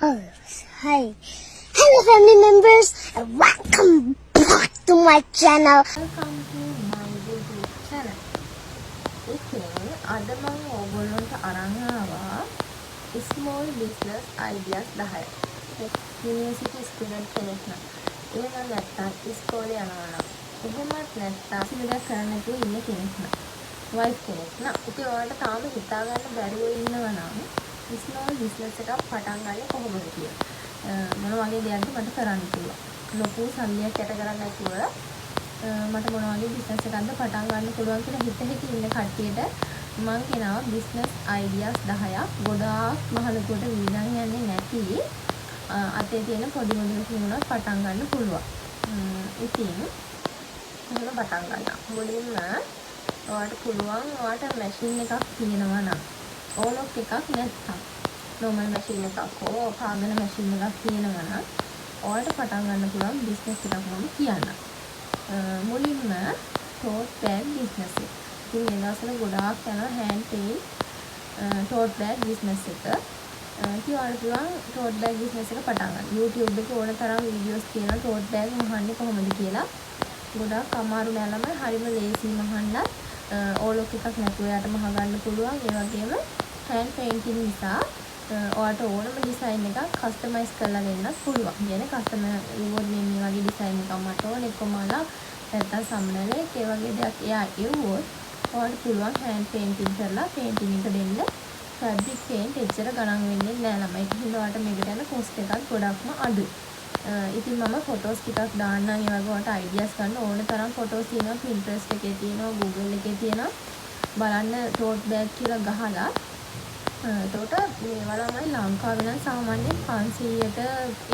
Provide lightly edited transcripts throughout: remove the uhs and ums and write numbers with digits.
Oh, hi. Hello, family members, and welcome back to my channel. Welcome to my YouTube channel. ඉතින් අද මම ඕගොල්ලන්ට අරන් ආවා small business ideas 10. University student කෙනෙක් නම් එහෙම නැත්නම් ඉස්කෝලේ යනවා නම් එහෙමත් නැත්නම් සිලදක් කරන්න නැතුව ඉන්න කෙනෙක් නම් වයිෆ් කෙනෙක් නම් ඉතින් ඔයාලට තාම හිතා ගන්න බැරුව ඉන්නවා නම් small business එකක් පටන් ගන්නේ කොහොමද කියලා මොන වගේ දෙයක්ද මට කරන්න පුළුවන් ලොකු සල්ලියක් යට කරන්න නැතුව මට මොන වගේ බිස්නස් එකක්ද පටන් ගන්න පුළුවන් කියලා හිත ඉන්න කට්ටියට මම කියනවා බිස්නස් අයිඩියාස් 10ක් ගොඩාක් මහලුකට විඳන් යන්නේ නැති අතේ තියෙන පොඩි මොඩලකින් උනත් පටන් ගන්න පුළුවන්. ඉතින් එහෙම පටන් ගන්න. මුලින්ම ඔයාලට පුළුවන් ඔයාලට මැෂින් එකක් තියෙනවා නම් ඕලොක් එකක් නැත්තම් normal මැෂින් එකක් හෝ පාගන මැෂින් එකක් තියෙනවා නම් ඔයාලට පටන් ගන්න පුළුවන් බිස්නස් එකක් මම කියන්නම්. මුලින්ම tote bag business එක. ඉතින් මේ දවස්වල ගොඩාක් යනවා hand paint tote bag business එක. ඉතින් ඔයාලට පුළුවන් tote bag business එක පටන් ගන්න. YouTube එකේ ඕන තරම් videos තියෙනවා tote bag මහන්නේ කොහොමද කියලා. ගොඩාක් අමාරු නෑ ළමයි හරිම ලේසි මහන්න. ඕලොක් එකක් නැතුව යට මහ ගන්න පුළුවන්. ඒ වගේම hand painting නිසා ඔයාලට ඕනම ඩිසයින් එකක් කස්ටමයිස් කරලා දෙන්නත් පුළුවන්. කියන්නේ කස්ටමර් රිවෝඩ් මේ වගේ ඩිසයින් එකක් මට ඕනේ කොමාලා නැත්නම් සම්මනලේ ඒ වගේ දෙයක් එයා එවුවොත් ඔයාලට පුළුවන් hand painting කරලා painting එක දෙන්න. fabric paint එච්චර ගණන් වෙන්නේ නැහැ ළමයි. ඒක හින්දා ඔයාලට මේකට යන cost එකක් ගොඩක්ම අඩුයි. ඉතින් මම ෆොටෝස් ටිකක් දාන්නම් ඒ වගේ ඔයාලට අයිඩියාස් ගන්න ඕන තරම් ෆොටෝස් තියෙනවා Pinterest එකේ තියෙනවා Google එකේ තියෙනවා. බලන්න tote bag කියලා ගහලා එතකොට මේවා ළමයි ලංකාවේ නම් සාමාන්‍යයෙන් 500ට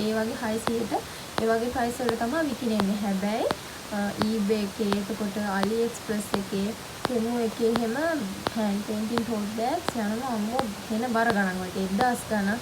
ඒ වගේ 600ට ඒ වගේ price වල තමයි විකිනෙන්නේ. හැබැයි eBay එකේ එතකොට AliExpress එකේ Temu එකේ එහෙම hand painting tote bags යනවා අම්මෝ වෙන බර ගණන් වලට 1000 ගණන්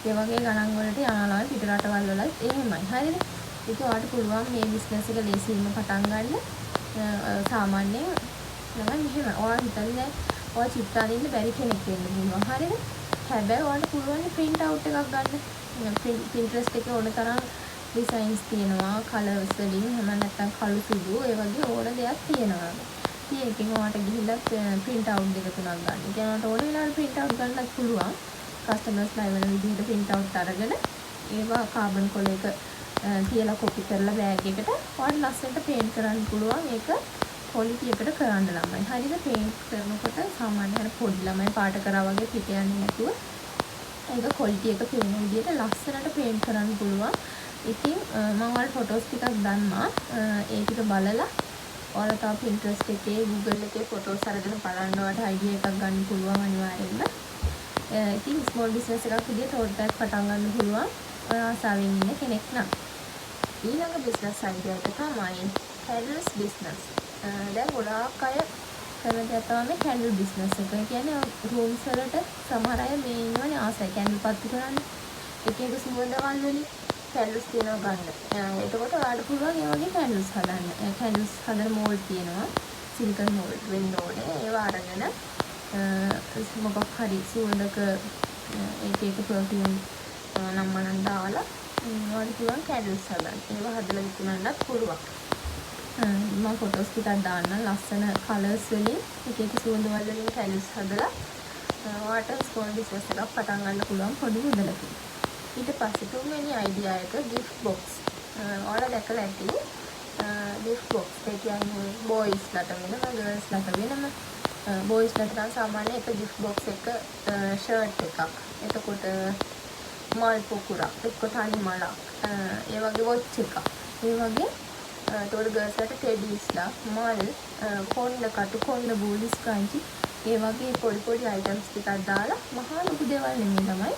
ඒ වගේ ගණන් වලට යනවා පිට රටවල් වලත් එහෙමයි. හරිද? ඒක ඔයාලට පුළුවන් මේ business එක ලේසියෙන්ම පටන් ගන්න. සාමාන්‍යයෙන් ළමයි මෙහෙම ඔයාලා හිතන්නේ ඔයා චිත්‍ර අඳින්න බැරි කෙනෙක් වෙන්න පුළුවන්. හරිද? හැබැයි ඔයාලට පුළුවන් print out එකක් ගන්න. Pinterest එකේ ඕන තරම් designs තියෙනවා colors වලින් එහෙම නැත්නම් කළු සුදු ඒ වගේ ඕන දෙයක් තියෙනවා. ඉතින් ඒකෙන් ඔයාලට ගිහිල්ලා print out දෙක තුනක් ගන්න. ඒ කියන්නේ ඕන වෙලාවට print out ගන්නත් පුළුවන්. customers ලා වෙන විදිහට print out අරගෙන ඒවා carbon කොල එක තියලා copy කරලා bag එකට ඔයාලට ලස්සනට paint කරන්න පුළුවන්. ඒක quality එකට කරන්න ළමයි. හරිද? paint කරනකොට සාමාන්‍යයෙන් පොඩි ළමයි පාට කරා වගේ පිට යන්නේ නැතුව ඒක quality එක පේන විදිහට ලස්සනට paint කරන්න පුළුවන්. ඉතින් මම ඔයාලට ෆොටෝස් ටිකක් දැම්මා. ඒ ටික බලලා ඔයාලා තව Pinterest එකේ Google එකේ ෆොටෝස් අරගෙන බලන්න ඔයාලට අයිඩියා එකක් ගන්න පුළුවන් අනිවාර්යෙන්ම. ඉතින් small business එකක් විදිහට tote bag පටන් ගන්න පුළුවන්. ඔයා ආසාවෙන් ඉන්න කෙනෙක් නම්. ඊළඟ business idea එක තමයි candles business. දැන් ගොඩාක් අය කරන දේ තමයි candle business එක. ඒ කියන්නේ rooms වලට සමහර අය මේ ඉන්නවනේ ආසයි candle පත්තු කරන්න. එක එක සුවඳවල් වලින් candles තියනවා ගන්න. එතකොට ඔයාලට පුළුවන් ඒ වගේ candles හදන්න. candles හදන mold තියෙනවා. silicone mold වෙන්න ඕනේ. ඒවා අරගෙන මොකක් හරි සුවඳක එක එක perfume නම් මනන් දාලා ඔයාලට පුළුවන් candles හදන්න. ඒවා හදලා විකුණන්නත් පුළුවන්. මම ෆොටෝස් ටිකක් දාන්නම් ලස්සන කලර්ස් වලින් එක එක සුවඳ වලින් candles හදලා ඔයාලට small business එකක් පටන් ගන්න පුළුවන් පොඩි මුදලකින්. ඊට පස්සේ තුන්වෙනි අයිඩියා එක gift box. ඔයාලා දැකලා ඇති gift box ඒ කියන්නේ boys ලට වෙනම girls ලට වෙනම boys ලට නම් සාමාන්‍ය එක gift box එක shirt එකක්. එතකොට මල් පොකුරක් එක්ක තනි මලක් ඒ වගේ watch එකක්. ඒ වගේ එතකොට girls ලට teddies ලා මල් කොණ්ඩ කටු කොණ්ඩ බෝලි ස්ක්‍රන්චි ඒ වගේ පොඩි පොඩි items ටිකක් දාලා මහා ලොකු දේවල් නෙමෙයි තමයි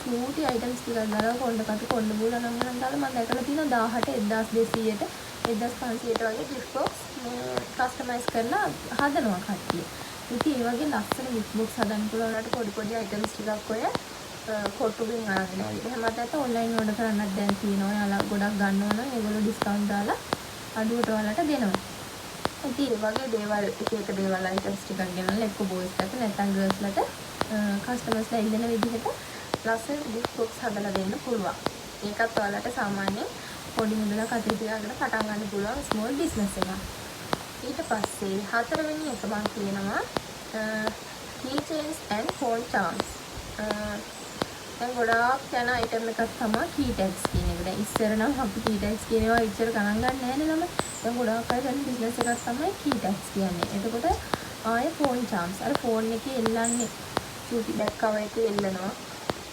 cute items ටිකක් දාලා කොණ්ඩ කටු කොණ්ඩ බෝල නම් දාලා මම දැකලා තියෙනවා 1800ට 1500ට වගේ gift box කස්ටමයිස් කරලා හදනවා කට්ටිය. ඉතින් ඒ වගේ ලස්සන gift box හදන්න පුළුවන් වලට පොඩි පොඩි items ටිකක් ඔය කොටුකින් අරගෙන ආවිත් එහෙම නැත්නම් online order කරන්නත් දැන් තියෙනවා. ඔයාලා ගොඩක් ගන්නවා නම් ඒගොල්ලෝ discount දාලා අඩුවට ඔයාලට දෙනවා. ඉතින් ඒ වගේ දේවල් එක එක දේවල් items ටිකක් ගෙනල්ලා එක්ක boys ලට නැත්නම් girls ලට customers ලා ඉල්ලන විදිහට ලස්සන gift box හදලා දෙන්න පුළුවන්. ඒකත් ඔයාලට සාමාන්‍යයෙන් පොඩි මුදලක් අතේ තියාගෙන පටන් ගන්න පුළුවන් small business එකක්. ඊට පස්සේ හතරවෙනි එක මම කියනවා keychains and phone charms. දැන් ගොඩාක් යන item එකක් තමයි key tags කියන එක. දැන් ඉස්සර නම් අපි key tags කියන ඒවා ඉස්සර ගණන් ගන්න නැහැ නේ ළමයි. දැන් ගොඩාක් අය කරන business එකක් තමයි key tags කියන්නේ. එතකොට ආයේ phone charms. අර phone එකේ එල්ලන්නේ චූටි back cover එකේ එල්ලනවා.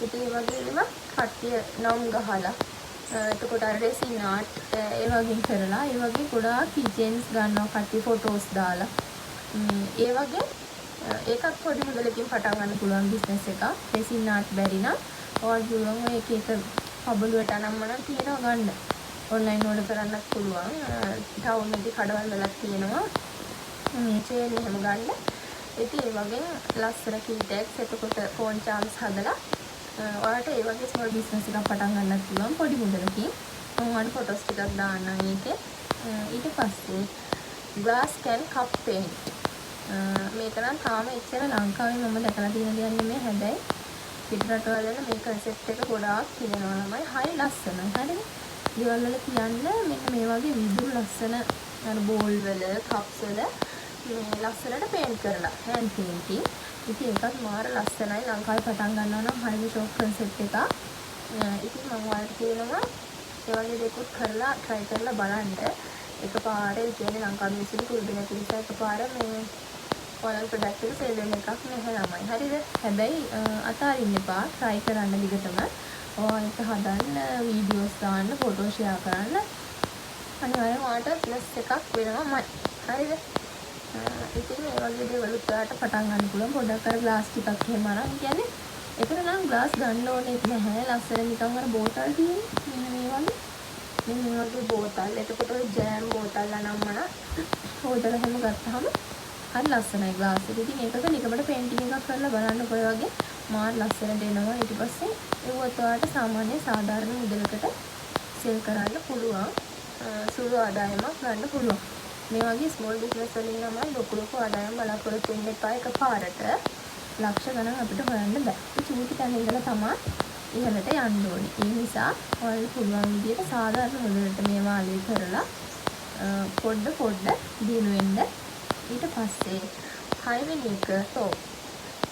ඉතින් ඒ වගේ ඒවා කට්ටිය නම් ගහලා එතකොට අර resin art ඒ වගේ කරලා ඒ වගේ ගොඩාක් keychains ගන්නවා කට්ටිය photos දාලා. ඒ වගේ ඒකත් පොඩි මුදලකින් පටන් ගන්න පුළුවන් business එකක්. resin art බැරි නම් ඔයාලා පුළුවන් ඔය එක එක පබළුවට අනම්මනම් තියෙනවා ගන්න. online order කරන්නත් පුළුවන්. town එකේ කඩවල් වලක් තියෙනවා. මේ chain එහෙම ගන්න. ඉතින් ඒ වගේ ලස්සන key tags එතකොට phone charms හදලා ඔයාලට ඒ වගේ small business එකක් පටන් ගන්නත් පුළුවන් පොඩි මුදලකින්. මම ඔයාලට photos ටිකක් දාන්නම් ඒකේ. ඊට පස්සේ glass can cup paint. මේක නම් තාම එච්චර ලංකාවේ මම දැකලා තියෙන දෙයක් නෙමෙයි. හැබැයි පිටරටවල මේ concept එක ගොඩාක් තියෙනවා ළමයි. හරි ලස්සනයි. හරිද? ගෙවල් වල තියන්න මෙන්න මේ වගේ විදුරු ලස්සන අර බෝල් වල කප්ස් වල මේ ලස්සනට පේන්ට් කරලා hand painting. ඉතින් ඒකත් මාර ලස්සනයි. ලංකාවේ පටන් ගන්නවා නම් හරිම ෂොක් concept එකක්. ඉතින් මම ඔයාලට කියනවා ඒ වගේ දෙකුත් කරලා try කරලා බලන්න. එකපාරේ කියන්නේ ලංකාවේ මිනිස්සුන්ට පුරුදු නැති නිසා එකපාර මේ ඔයාලගේ ප්‍රොඩක්ට් එක සෙල් වෙන එකක් නැහැ ළමයි. හරිද? හැබැයි අතාරින්න එපා. try කරන්න දිගටම. ඔයාලට හදන්න වීඩියෝස් දාන්න, ෆොටෝ ෂෙයා කරන්න. අනිවාර්යෙන් ඔයාලට ප්ලස් එකක් වෙනවාමයි. හරිද? ඉතින් මේ වගේ දේවල් උඩට පටන් ගන්න පුළුවන්. පොඩක් අර ග්ලාස් ටිකක් එහෙම අරන් කියන්නේ එතන නම් ග්ලාස් ගන්න ඕනේ නැහැ. ලස්සන නිකන් අර බෝතල් තියෙන්නේ. මෙන්න මේ වගේ. මෙන්න මේ වගේ බෝතල්. එතකොට ඔය ජෑම් බෝතල් අනම්මන හොදලා හැම ගත්තාම හරි ලස්සනයි ග්ලාස් එක. ඉතින් ඒකක නිකමට පේන්ටිං එකක් කරලා බලන්නකො ඔය වගේ මාර ලස්සනට එනවා. ඊට පස්සේ ඒවත් ඔයාලට සාමාන්‍ය සාධාරණ මුදලකට සෙල් කරන්න පුළුවන්. සුළු ආදායමක් ගන්න පුළුවන්. මේ වගේ ස්මෝල් බිස්නස් වලින් නම් ලොකු ආදායම් බලාපොරොත්තු වෙන්න එපා. එකපාරට ලක්ෂ ගණන් අපිට හොයන්න බෑ. ඒ චූටි තැන ඉඳලා තමයි ඉහළට යන්න ඕනේ. ඒ නිසා ඔයාලට පුළුවන් විදිහට සාධාරණ මුදලට මේවා අලේ කරලා පොඩ දිනු වෙන්න. ඊට පස්සේ 6 වෙනි එක සෝප්.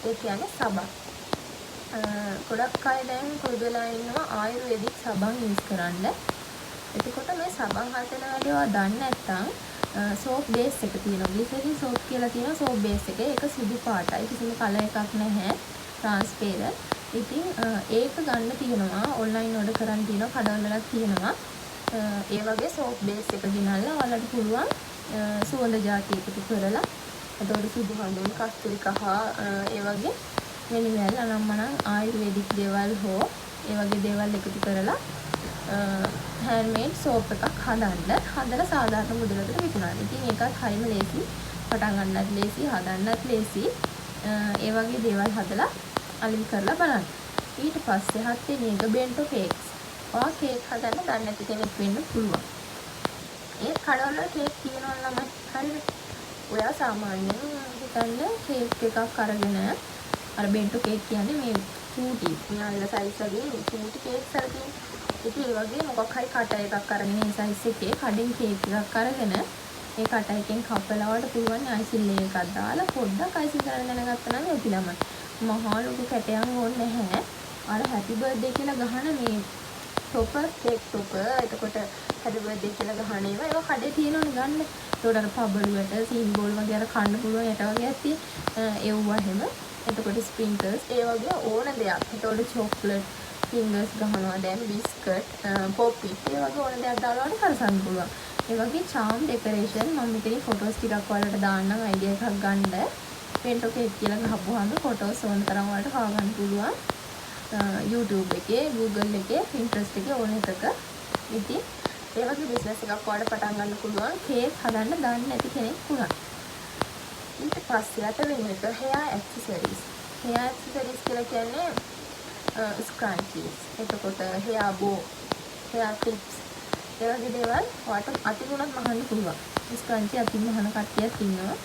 ඒ කියන්නේ සබන්. ගොඩක් අය දැන් පුරුදු වෙලා ඉන්නවා ආයුර්වේදික් සබන් යූස් කරන්න. එතකොට මේ සබන් හදන වැඩේවා දන්නේ නැත්නම් සෝප් බේස් එක තියෙනවා. ග්ලිසරින් සෝප් කියලා තියෙනවා සෝප් බේස් එක. ඒක සුදු පාටයි. කිසිම කලර් එකක් නැහැ. ට්‍රාන්ස්පේරන්ට්. ඉතින් ඒක ගන්න තියෙනවා. ඔන්ලයින් ඕඩර් කරන් තියෙනවා. කඩවල වලක් තියෙනවා. ඒ වගේ සෝප් බේස් එක ගෙනල්ලා ඔයාලට පුළුවන් සුවඳ ಜಾති එකතු කරලා එතකොට සුදු හඳුන් කස්තුරි කහ ඒ වගේ මෙනිවැල් අනම්මනම් ආයුර්වේදික් දේවල් හෝ ඒ වගේ දේවල් එකතු කරලා handmade soap එකක් හදලා සාධාරණ මුදලකට විකුණන්න. ඉතින් ඒකත් හරිම ලේසි. පටන් ගන්නත් ලේසි, හදන්නත් ලේසි. ඒ වගේ දේවල් හදලා අලින් කරලා බලන්න. ඊට පස්සේ 7 වෙනි එක bento cakes. ඔයා කේක් හදන්න දන්නේ නැති කෙනෙක් වෙන්න පුළුවන්. ඒ කඩවල කේක් තියෙනවා ළමයි. හරිද? ඔයා සාමාන්‍යයෙන් හිතන්න කේක් එකක් අරගෙන අර bento cake කියන්නේ මේ චූටි ඥානල සයිස් වගේ චූටි කේක්ස් අර තියෙනවා. ඉතින් ඒ වගේ මොකක් හරි කට එකක් අරගෙන මේ සයිස් එකේ කඩින් කේක් එකක් අරගෙන ඒ කට එකෙන් කපලා වලට පුළුවන් අයිසිල් එකක් දාලා පොඩ්ඩක් අයිසිල් කරන්න දැනගත්තා නම් ඒ පිළම මහා ලොකු කැටයන් ඕනේ නැහැ. අර හැපි බර්ත්ඩේ කියලා ගහන මේ ටොපර් කේක් ටොපර් එතකොට හැපි බර්ත්ඩේ කියලා ගහන ඒවා කඩේ තියෙනවනේ ගන්න. ඒකට අර පබළුවට සීන් බෝල් වගේ අර කන්න පුළුවන් යට වගේ ඇති ඒවුවා එහෙම. එතකොට ස්ප්‍රින්කල්ස් ඒ වගේ ඕන දෙයක්. එතකොට චොක්ලට් ෆින්ගර්ස් ගහනවා දැන් බිස්කට් පොපි ඒ වගේ ඕන දෙයක් දාලා වලට කරසන්න පුළුවන්. ඒ වගේ charm decoration මම මෙතන ෆොටෝස් ටිකක් වලට දාන්නම් අයිඩියා එකක් ගන්න. bento cake කියලා ගහපුවාම ෆොටෝස් ඕන තරම් වලට හොයාගන්න පුළුවන්. YouTube එකේ, Google එකේ, Pinterest එකේ ඕන එකක. ඉතින් ඒ වගේ බිස්නස් එකක් වලට පටන් ගන්න පුළුවන්. කේක් හදන්න දන්නේ නැති කෙනෙක් පුළුවන්. ඊට පස්සේ 8 වෙනි එක hair accessories. hair accessories කියලා කියන්නේ scrunchies. එතකොට hair bow, hair clips ඒ වගේ දේවල් ඔයාලට අතිගුණත් මහන්න පුළුවන්. ස්ක්‍රන්චි අතින් මහන කට්ටියක් ඉන්නවා.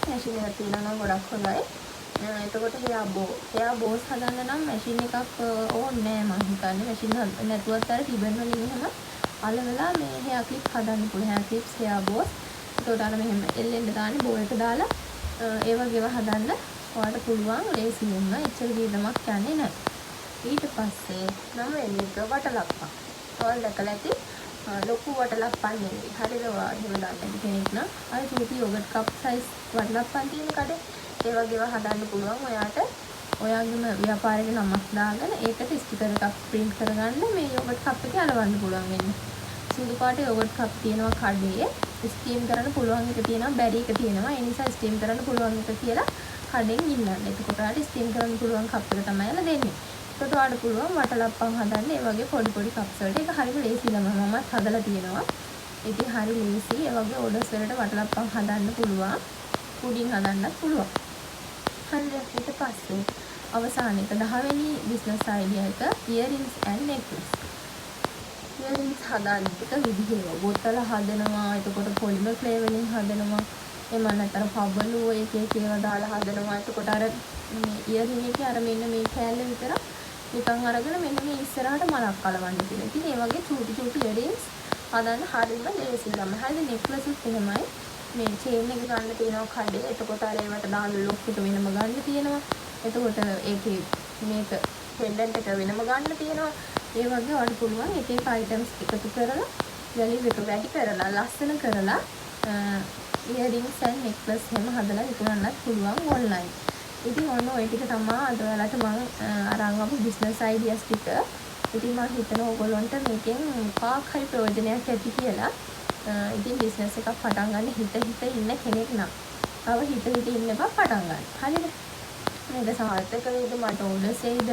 මැෂින් එකක් තියෙනවා නම් ගොඩක් හොඳයි. එතකොට heir bows හදන්න නම් මැෂින් එකක් ඕනේ නෑ මම හිතන්නේ. මැෂින් නැතුවත් අර රිබන් වලින් එහෙම අලවලා මේ hair clip හදන්න පුළුවන්. hair clips, hair bows. එතකොට අර මෙහෙම එල්ලෙන්න දාන්නේ බෝ එක දාලා ඒ වගේව හදන්න ඔයාලට පුළුවන් ලේසියෙන්ම. එච්චර දීර්ඝමක් යන්නේ නැහැ. ඊට පස්සේ 9 වෙනි එක වටලප්පක්. ඔයාලා දැකලා ඇති ලොකු වටලප්පක් නෙවෙයි. හරිද? ඔයාලා එහෙම දන්නේ නැති කෙනෙක් නම් අර චූටි යෝගට් කප් සයිස් වටලප්පක් තියෙන කඩේ ඒ වගේව හදන්න පුළුවන්. ඔයාට ඔයාගේම ව්‍යාපාරයක නමක් දාගෙන ඒකට ස්ටිකර් එකක් print කරගන්න මේ යෝගට් කප් එකේ අලවන්න පුළුවන් වෙන්නේ. සුදු පාට යෝගට් කප් තියෙනවා කඩේ. ස්ටීම් කරන්න පුළුවන් එක තියෙනවා, බැරි එක තියෙනවා. ඒ නිසා ස්ටීම් කරන්න පුළුවන් එක කියලා කඩෙන් ඉල්ලන්න. එතකොට ඔයාලට ස්ටීම් කරන්න පුළුවන් කප් එක තමයි ඔයාලා දෙන්නේ. එතකොට ඔයාලට පුළුවන් වටලප්පම් හදන්න ඒ වගේ පොඩි පොඩි කප්ස් වලට. ඒක හරිම ලේසියි මමත් හදලා තියෙනවා. ඉතින් හරි ලේසි. ඒ වගේ ඕඩර්ස් වලට වටලප්පම් හදන්න පුළුවන්. පුඩින් හදන්නත් පුළුවන්. හරිද? ඊට පස්සේ අවසාන එක 10 වෙනි බිස්නස් අයිඩියා එක earrings and necklace. earrings හදන්න එක විදිහේ බොතල හදනවා. එතකොට පොලිමර් ක්ලේ වලින් හදනවා. එම නැතර පබලු එක ඒවා දාලා හදනවා. එතකොට අර මේ earring එකේ අර මෙන්න මේ කෑල්ල විතර නිකන් අරගෙන මෙන්න මේ ඉස්සරහට මලක් අලවන්න කියලා. ඉතින් ඒ වගේ චූටි චූටි earrings හදන්න හරියම ලේසියි තමයි. හරිද? necklace උත් එහෙමයි. මේ චේන් එක ගන්න තියෙනවා කඩේ. එතකොට අර ඒවට දාන ලොක් එක වෙනම ගන්න තියෙනවා. එතකොට ඒකේ මේක පෙන්ඩන්ට් එක වෙනම ගන්න තියෙනවා. ඒ වගේ වඩ පුළුවන් එක එක අයිටම්ස් එකතු කරලා වැලියු එක වැඩි කරලා ලස්සන කරලා earrings and necklace හැම හදලා විකුණන්නත් පුළුවන් ඔන්ලයින්. ඉතින් ඔන්න ඔය ටික තමයි අද ඔයාලට මම අරන් ආපු බිස්නස් අයිඩියාස් ටික. ඉතින් මම හිතනවා ඔයගොල්ලන්ට මේකෙන් පාක් හරි ප්‍රයෝජනයක් ඇති කියලා. ඉතින් බිස්නස් එකක් පටන් ගන්න හිත ඉන්න කෙනෙක් නම් තව හිත ඉන්න එපා පටන් ගන්න. හරිද? මේක සාර්ථක වේද? මට ඕඩර්ස් එයිද?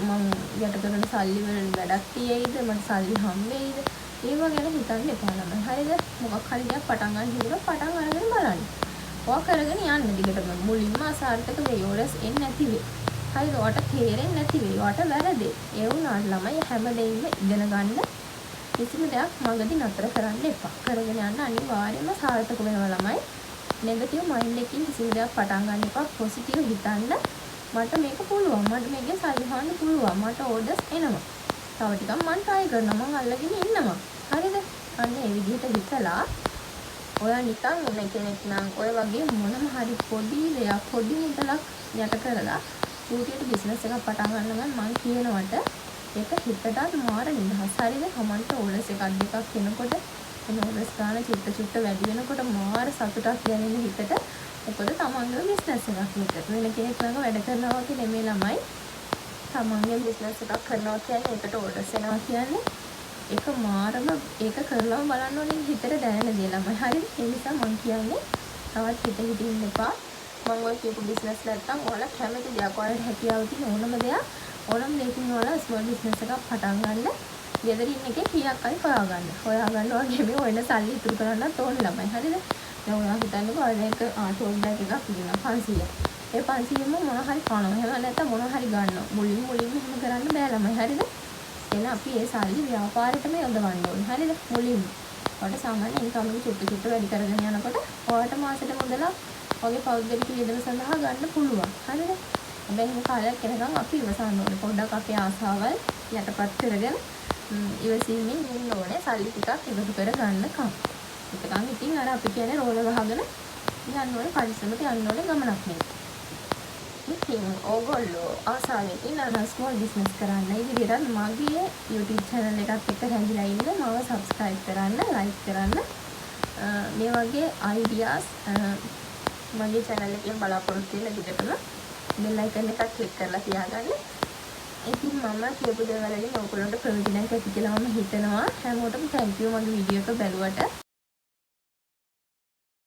මම යට කරන සල්ලි වල වැඩක් තියෙයිද? මට සල්ලි හම් වෙයිද? ඒව ගැන හිතන්න එපා නම. හරිද? මොකක් හරි දෙයක් පටන් ගන්න හිතුවා පටන් අරගෙන බලන්න. ඔයා කරගෙන යන්න දිගටම. මුලින්ම අසාර්ථක වෙයි. ඕඩර්ස් එන්නේ නැති වෙයි. හරිද? ඔයාට තේරෙන්නේ නැති වෙයි. ඔයාට වැරදේ. ඒ වුණාට ළමයි හැමදේම ඉගෙන ගන්න. කිසිම දෙයක් මගදී නතර කරන්න එපා. කරගෙන යන්න අනිවාර්යයෙන්ම සාර්ථක වෙනවා ළමයි. නෙගටිව් මයින්ඩ් එකකින් කිසිම දෙයක් පටන් ගන්න එපා. පොසිටිව් හිතන්න. මට මේක පුළුවන්. මට මේකෙන් සල්ලි හොයන්න පුළුවන්. මට ඕඩර්ස් එනවා. තව ටිකක් මම try කරනවා. මම අල්ලගෙන ඉන්නවා. හරිද? අන්න ඒ විදිහට හිතලා ඔයා නිකන් ඉන්න කෙනෙක් නම් ඔය වගේ මොනම හරි පොඩි දෙයක් පොඩි මුදලක් යට කරලා චූටියට බිස්නස් එකක් පටන් ගන්න නම් මම කියනවට ඒක හිතට මාර නිදහස්. හරිද? කමන්ට ඕඩර්ස් එකක් දෙකක් එනකොට එන ඕඩර්ස් ගන්න චුට්ට වැඩි වෙනකොට මාර සතුටක් දැනෙන හිතට. මොකද තමන්ගේ බිස්නස් එකක් විතර වෙන කෙනෙක් ළඟ වැඩ කරනවා වගේ නෙමෙයි ළමයි. තමන්ගේ බිස්නස් එකක් කරනවා කියන්නේ ඒකට ඕඩර්ස් එනවා කියන්නේ ඒක මාරම ඒක කරලාම බලන්න ඕනේ හිතට දැනෙන දේ ළමයි. හරිද? ඒ නිසා මම කියන්නේ තවත් හිතින් එපා. මම ඔය කියපු බිස්නස් නැත්තම් ඔයාලා කැමති දෙයක් ඔයාලට හැකියාව තියෙන ඕනම දෙයක් ඕනම දෙයකින් ඔයාලා ස්මෝල් බිස්නස් එකක් පටන් ගන්න. ගෙදර ඉන්න එකේ කීයක් හරි හොයාගන්න වගේ මේ ඔයන සල්ලි ඉතුරු කරන්නත් ඕනේ ළමයි. හරිද? දැන් ඔයා හිතන්නකෝ ඔය එක ටෝල් බෑග් එකක් තියෙනවා 500. ඒ 500ෙම මොන හරි කනවා. එහෙම නැත්නම් මොන හරි ගන්නවා. මුලින්ම එහෙම කරන්න බෑ ළමයි. හරිද? එහෙනම් අපි ඒ සල්ලි ව්‍යාපාරෙටම යොදවන්න ඕනේ. හරිද? මුලින්ම. ඔයාලට සාමාන්‍ය ඉන්කම් එක චුට්ට වැඩි කරගෙන යනකොට ඔයාලට මාසෙට මුදලක් වගේ පෞද්ගලික වියදම සඳහා ගන්න පුළුවන්. හරිද? හැබැයි එහෙම කාලයක් යනකම් අපි ඉවසන්න ඕනේ. පොඩ්ඩක් අපේ ආසාවල් යටපත් කරගෙන ඉවසීමෙන් ඉන්න ඕනේ. සල්ලි ටිකක් එකතු කර ගන්නකම්. ඒකනම් ඉතින් අර අපි කියන්නේ රෝල ගහගෙන යන්න ඕනේ පරිස්සමට යන්න ඕනේ ගමනක් නෙවෙයි. ඉතින් ඕගොල්ලෝ ආසාවෙන් ඉන්න ස්මෝල් බිස්නස් කරන්න ඉදිරියට මගේ YouTube channel එකත් එක්ක රැඳිලා ඉන්න මාව subscribe කරන්න, like කරන්න. මේ වගේ ideas මගේ channel එකෙන් බලාපොරොත්තු වෙන විදිහටම bell icon එකක් click කරලා තියාගන්න. ඉතින් මම කියපු දේවල් වලින් ඔයගොල්ලන්ට ප්‍රයෝජනයක් ඇති කියලා මම හිතනවා. හැමෝටම thank you මගේ වීඩියෝ එක බැලුවට.